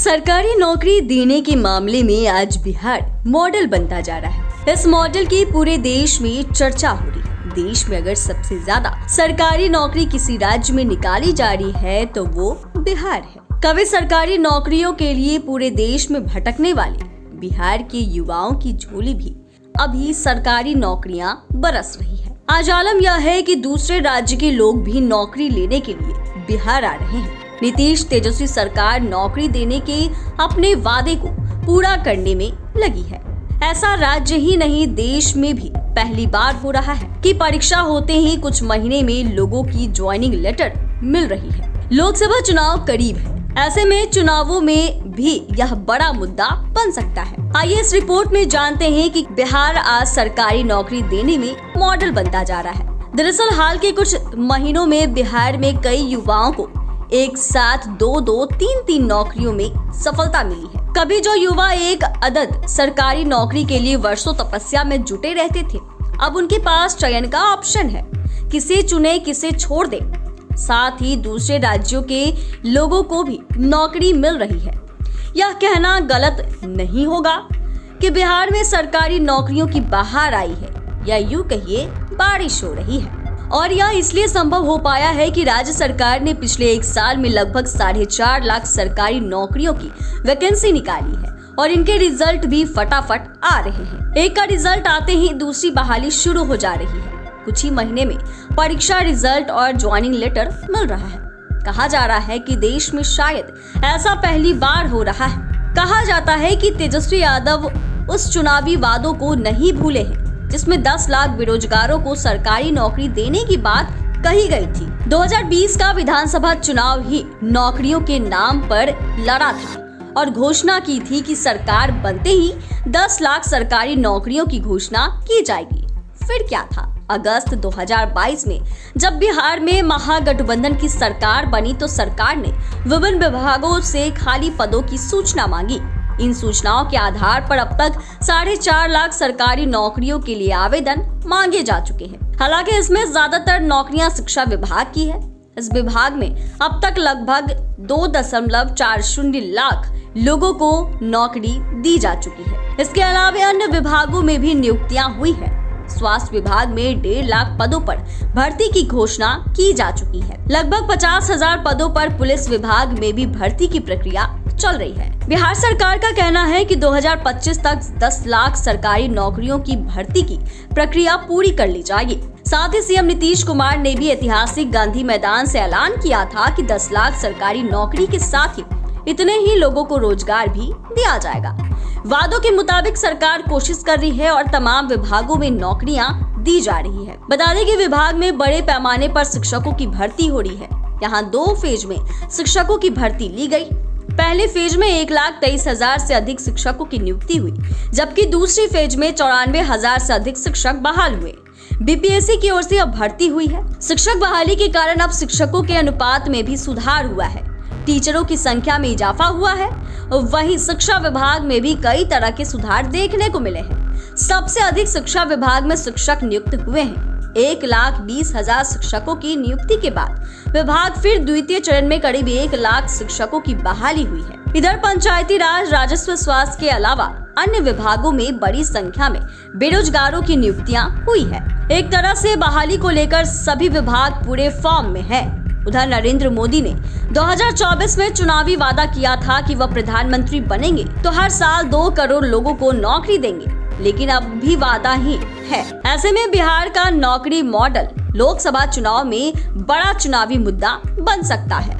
सरकारी नौकरी देने के मामले में आज बिहार मॉडल बनता जा रहा है। इस मॉडल की पूरे देश में चर्चा हो रही है। देश में अगर सबसे ज्यादा सरकारी नौकरी किसी राज्य में निकाली जा रही है तो वो बिहार है। कभी सरकारी नौकरियों के लिए पूरे देश में भटकने वाले बिहार के युवाओं की झोली भी अभी सरकारी नौकरियां बरस रही है। आज आलम यह है कि दूसरे राज्य के लोग भी नौकरी लेने के लिए बिहार आ रहे हैं। नीतीश तेजस्वी सरकार नौकरी देने के अपने वादे को पूरा करने में लगी है। ऐसा राज्य ही नहीं, देश में भी पहली बार हो रहा है कि परीक्षा होते ही कुछ महीने में लोगों की ज्वाइनिंग लेटर मिल रही है। लोकसभा चुनाव करीब है, ऐसे में चुनावों में भी यह बड़ा मुद्दा बन सकता है। आइए इस रिपोर्ट में जानते हैं कि बिहार आज सरकारी नौकरी देने में मॉडल बनता जा रहा है। दरअसल हाल के कुछ महीनों में बिहार में कई युवाओं को एक साथ दो तीन नौकरियों में सफलता मिली है। कभी जो युवा एक अदद सरकारी नौकरी के लिए वर्षों तपस्या में जुटे रहते थे, अब उनके पास चयन का ऑप्शन है। किसे चुने किसे छोड़ दे। साथ ही दूसरे राज्यों के लोगों को भी नौकरी मिल रही है। यह कहना गलत नहीं होगा कि बिहार में सरकारी नौकरियों की बहार आई है, या यूं कहिए बारिश हो रही है। और यह इसलिए संभव हो पाया है कि राज्य सरकार ने पिछले एक साल में लगभग 4.5 लाख सरकारी नौकरियों की वैकेंसी निकाली है और इनके रिजल्ट भी फटाफट आ रहे हैं। एक का रिजल्ट आते ही दूसरी बहाली शुरू हो जा रही है। कुछ ही महीने में परीक्षा रिजल्ट और ज्वाइनिंग लेटर मिल रहा है। कहा जा रहा है कि देश में शायद ऐसा पहली बार हो रहा है। कहा जाता है कि तेजस्वी यादव उस चुनावी वादों को नहीं भूले हैं जिसमें 10 लाख बेरोजगारों को सरकारी नौकरी देने की बात कही गई थी। 2020 का विधानसभा चुनाव ही नौकरियों के नाम पर लड़ा था और घोषणा की थी कि सरकार बनते ही 10 लाख सरकारी नौकरियों की घोषणा की जाएगी। फिर क्या था? अगस्त 2022 में जब बिहार में महागठबंधन की सरकार बनी तो सरकार ने विभिन्न विभागों से खाली पदों की सूचना मांगी। इन सूचनाओं के आधार पर अब तक 4.5 लाख सरकारी नौकरियों के लिए आवेदन मांगे जा चुके हैं। हालांकि इसमें ज्यादातर नौकरियां शिक्षा विभाग की है। इस विभाग में अब तक लगभग 2.40 लाख लोगों को नौकरी दी जा चुकी है। इसके अलावा अन्य विभागों में भी नियुक्तियां हुई है। स्वास्थ्य विभाग में 1.5 लाख पदों पर भर्ती की घोषणा की जा चुकी है। लगभग 50,000 पदों पर पुलिस विभाग में भी भर्ती की प्रक्रिया चल रही है। बिहार सरकार का कहना है कि 2025 तक 10 लाख सरकारी नौकरियों की भर्ती की प्रक्रिया पूरी कर ली जाएगी। साथ ही सीएम नीतीश कुमार ने भी ऐतिहासिक गांधी मैदान से ऐलान किया था कि 10 लाख सरकारी नौकरी के साथ ही इतने ही लोगों को रोजगार भी दिया जाएगा। वादों के मुताबिक सरकार कोशिश कर रही है और तमाम विभागों में नौकरियां दी जा रही है। बता दें कि विभाग में बड़े पैमाने पर शिक्षकों की भर्ती हो रही है। यहाँ 2 फेज में शिक्षकों की भर्ती ली गई। पहले फेज में 1,23,000 से अधिक शिक्षकों की नियुक्ति हुई, जबकि दूसरी फेज में 94,000 से अधिक शिक्षक बहाल हुए। बीपीएससी की ओर से अब भर्ती हुई है। शिक्षक बहाली के कारण अब शिक्षकों के अनुपात में भी सुधार हुआ है। टीचरों की संख्या में इजाफा हुआ है। वहीं शिक्षा विभाग में भी कई तरह के सुधार देखने को मिले हैं। सबसे अधिक शिक्षा विभाग में शिक्षक नियुक्त हुए हैं। 1,20,000 शिक्षकों की नियुक्ति के बाद विभाग फिर द्वितीय चरण में करीब 1 लाख शिक्षकों की बहाली हुई है। इधर पंचायती राज, राजस्व, स्वास्थ्य के अलावा अन्य विभागों में बड़ी संख्या में बेरोजगारों की नियुक्तियां हुई है। एक तरह से बहाली को लेकर सभी विभाग पूरे फॉर्म में है। उधर नरेंद्र मोदी ने 2024 में चुनावी वादा किया था कि वह प्रधानमंत्री बनेंगे तो हर साल 2 करोड़ लोगों को नौकरी देंगे, लेकिन अब भी वादा ही है। ऐसे में बिहार का नौकरी मॉडल लोकसभा चुनाव में बड़ा चुनावी मुद्दा बन सकता है।